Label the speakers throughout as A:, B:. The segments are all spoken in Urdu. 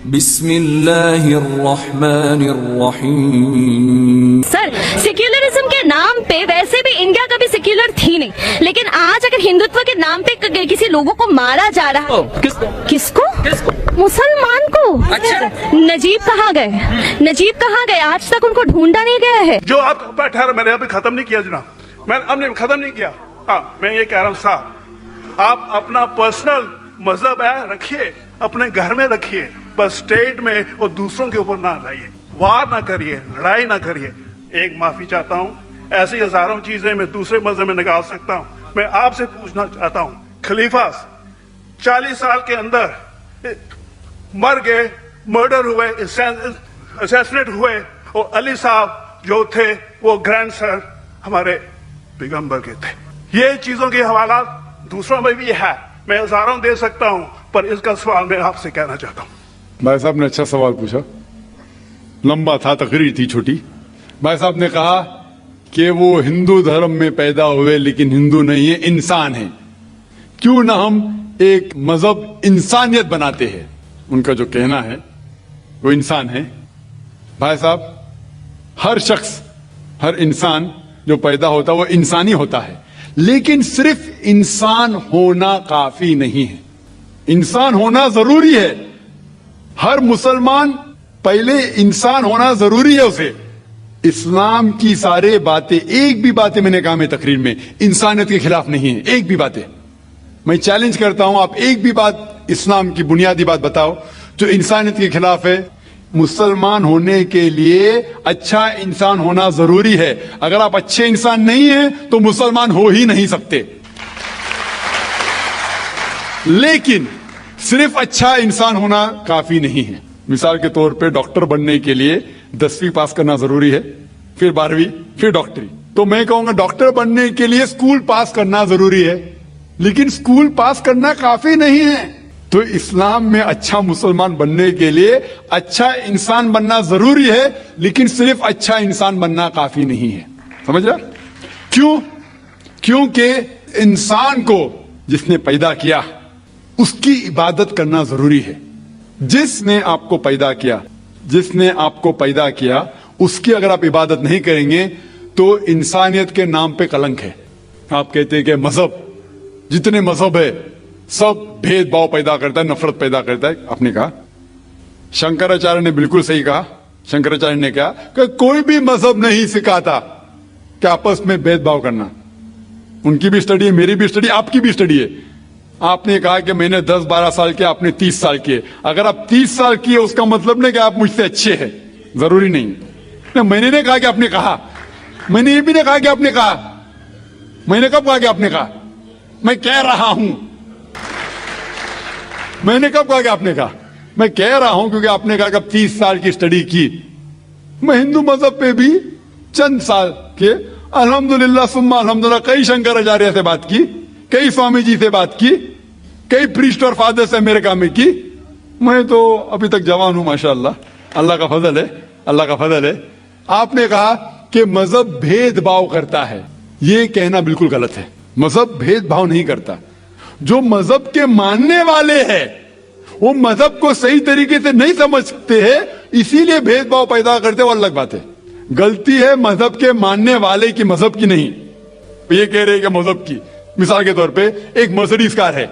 A: بسم اللہ الرحمن الرحیم.
B: سر سیکولرزم کے نام پہ ویسے بھی انڈیا کبھی سیکولر تھی نہیں، لیکن آج اگر ہندوتو کے نام پہ کسی لوگوں کو مارا جا رہا ہے، کس کو؟ مسلمان کو. نجیب کہاں گئے؟ آج تک ان کو ڈھونڈا نہیں گیا ہے.
C: جو آپ ٹھہرا، میں نے ابھی ختم نہیں کیا جناب، میں اب نے ختم نہیں کیا. میں یہ کہہ رہا ہوں صاحب، آپ اپنا پرسنل مذہب ہے رکھیے، اپنے گھر میں رکھیے، بس اسٹیٹ میں اور دوسروں کے اوپر نہ لائیے، وار نہ کریے، لڑائی نہ کریے. ایک معافی چاہتا ہوں، ایسی ہزاروں چیزیں میں دوسرے مذہب میں نکال سکتا ہوں. میں آپ سے پوچھنا چاہتا ہوں، خلیفہ 40 سال کے اندر مر گئے، مرڈر ہوئے، اسیسنیٹ ہوئے، اور علی صاحب جو تھے وہ گرینڈ سر ہمارے پیغمبر کے تھے. یہ چیزوں کے حوالات دوسروں میں بھی ہے، میں ہزاروں دے سکتا ہوں، پر اس کا سوال میں آپ سے کہنا چاہتا ہوں.
D: بھائی صاحب نے اچھا سوال پوچھا، لمبا تھا، تقریر تھی چھوٹی. بھائی صاحب نے کہا کہ وہ ہندو دھرم میں پیدا ہوئے لیکن ہندو نہیں ہے، انسان ہیں. کیوں نہ ہم ایک مذہب انسانیت بناتے ہیں. ان کا جو کہنا ہے وہ انسان ہے. بھائی صاحب، ہر شخص، ہر انسان جو پیدا ہوتا ہے وہ انسانی ہوتا ہے، لیکن صرف انسان ہونا کافی نہیں ہے. انسان ہونا ضروری ہے. ہر مسلمان پہلے انسان ہونا ضروری ہے اسے. اسلام کی سارے باتیں، ایک بھی باتیں میں نے کہا میں تقریر میں انسانیت کے خلاف نہیں ہے. ایک بھی باتیں میں چیلنج کرتا ہوں، آپ ایک بھی بات اسلام کی بنیادی بات بتاؤ جو انسانیت کے خلاف ہے. مسلمان ہونے کے لیے اچھا انسان ہونا ضروری ہے. اگر آپ اچھے انسان نہیں ہیں تو مسلمان ہو ہی نہیں سکتے. لیکن صرف اچھا انسان ہونا کافی نہیں ہے. مثال کے طور پہ ڈاکٹر بننے کے لیے 10ویں پاس کرنا ضروری ہے، پھر 12ویں، پھر ڈاکٹری. تو میں کہوں گا ڈاکٹر بننے کے لیے اسکول پاس کرنا ضروری ہے، لیکن اسکول پاس کرنا کافی نہیں ہے. تو اسلام میں اچھا مسلمان بننے کے لیے اچھا انسان بننا ضروری ہے، لیکن صرف اچھا انسان بننا کافی نہیں ہے. سمجھ رہا؟ کیوں؟ کیونکہ انسان کو جس نے پیدا کیا اس کی عبادت کرنا ضروری ہے. جس نے آپ کو پیدا کیا، جس نے آپ کو پیدا کیا، اس کی اگر آپ عبادت نہیں کریں گے تو انسانیت کے نام پہ کلنک ہے. آپ کہتے ہیں کہ مذہب، جتنے مذہب ہے سب بھید بھاؤ پیدا کرتا ہے، نفرت پیدا کرتا ہے. آپ نے کہا، شنکراچاریہ نے بالکل صحیح کہا. شنکراچاریہ نے کہا کہ کوئی بھی مذہب نہیں سکھاتا کہ آپس میں بھید بھاؤ کرنا. ان کی بھی اسٹڈی ہے، میری بھی اسٹڈی، آپ کی بھی اسٹڈی ہے. آپ نے کہا کہ میں نے 10-12 سال کیا، آپ نے 30 سال کیے. اگر آپ 30 سال کیے اس کا مطلب نہیں کہ آپ مجھ سے اچھے ہیں، ضروری نہیں. میں نے نہیں کہا کہ آپ نے کہا، میں نے یہ بھی نہیں کہا کہ آپ نے کہا. میں نے کب کہا کہ آپ نے کہا؟ میں کہہ رہا ہوں. میں نے کب کہا کہ آپ نے کہا؟ میں کہہ رہا ہوں کیونکہ آپ نے کہا کہ اب 30 سال کی اسٹڈی کی. میں ہندو مذہب پہ بھی چند سال کے الحمدللہ ثم الحمدللہ کئی شنکراچاریہ سے بات کی، کئی سوامی جی سے بات کی، کئی پریسٹ اور فادر سے امریکہ میں کی. میں تو ابھی تک جوان ہوں ماشاءاللہ، اللہ کا فضل ہے، اللہ کا فضل ہے. آپ نے کہا کہ مذہب بھید بھاؤ کرتا ہے. یہ کہنا بالکل غلط ہے. مذہب بھید بھاؤ نہیں کرتا. جو مذہب کے ماننے والے ہیں وہ مذہب کو صحیح طریقے سے نہیں سمجھتے ہیں، اسی لیے بھید بھاؤ پیدا کرتے، وہ الگ بات ہے. غلطی ہے مذہب کے ماننے والے کی، مذہب کی نہیں. یہ کہہ رہے کہ مذہب کی. مثال کے طور پہ ایک مرسیڈیز کار ہے،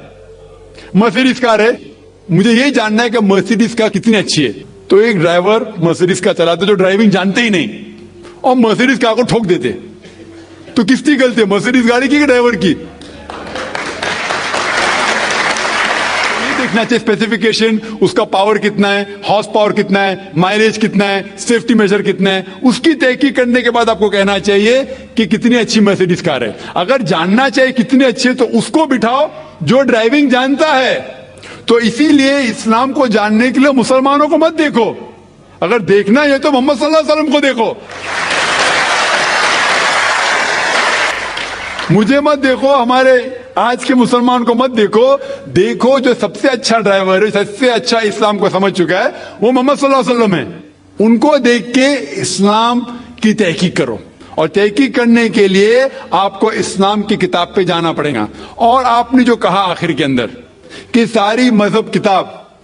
D: مرسیڈیز کار ہے، مجھے یہ جاننا ہے کہ مرسیڈیز کار کتنی اچھی ہے. تو ایک ڈرائیور مرسیڈیز کار چلاتے جو ڈرائیونگ جانتے ہی نہیں اور مرسیڈیز کار کو ٹھوک دیتے، تو کس کی غلطی ہے، مرسیڈیز گاڑی کی کہ ڈرائیور کی؟ دیکھنا چاہیے اسپیسیفکیشن، اس کا پاور کتنا ہے، ہارس پاور کتنا ہے، مائلیج کتنا ہے، سیفٹی میجر کتنا ہے. اس کی تحقیق کرنے کے بعد آپ کو کہنا چاہیے کہ کتنی اچھی مرسیڈیز کار ہے. اگر جاننا چاہیے کتنی اچھی ہے تو اس کو بٹھاؤ جو ڈرائیونگ جانتا ہے. تو اسی لیے اسلام کو جاننے کے لیے مسلمانوں کو مت دیکھو، اگر دیکھنا ہے تو محمد صلی اللہ علیہ وسلم کو دیکھو. مجھے مت دیکھو، ہمارے آج کے مسلمان کو مت دیکھو. دیکھو جو سب سے اچھا ڈرائیور ہے، سب سے اچھا اسلام کو سمجھ چکا ہے، وہ محمد صلی اللہ علیہ وسلم ہے. ان کو دیکھ کے اسلام کی تحقیق کرو. اور تحقیق کرنے کے لیے آپ کو اسلام کی کتاب پہ جانا پڑے گا. اور آپ نے جو کہا آخر کے اندر کہ ساری مذہب کتاب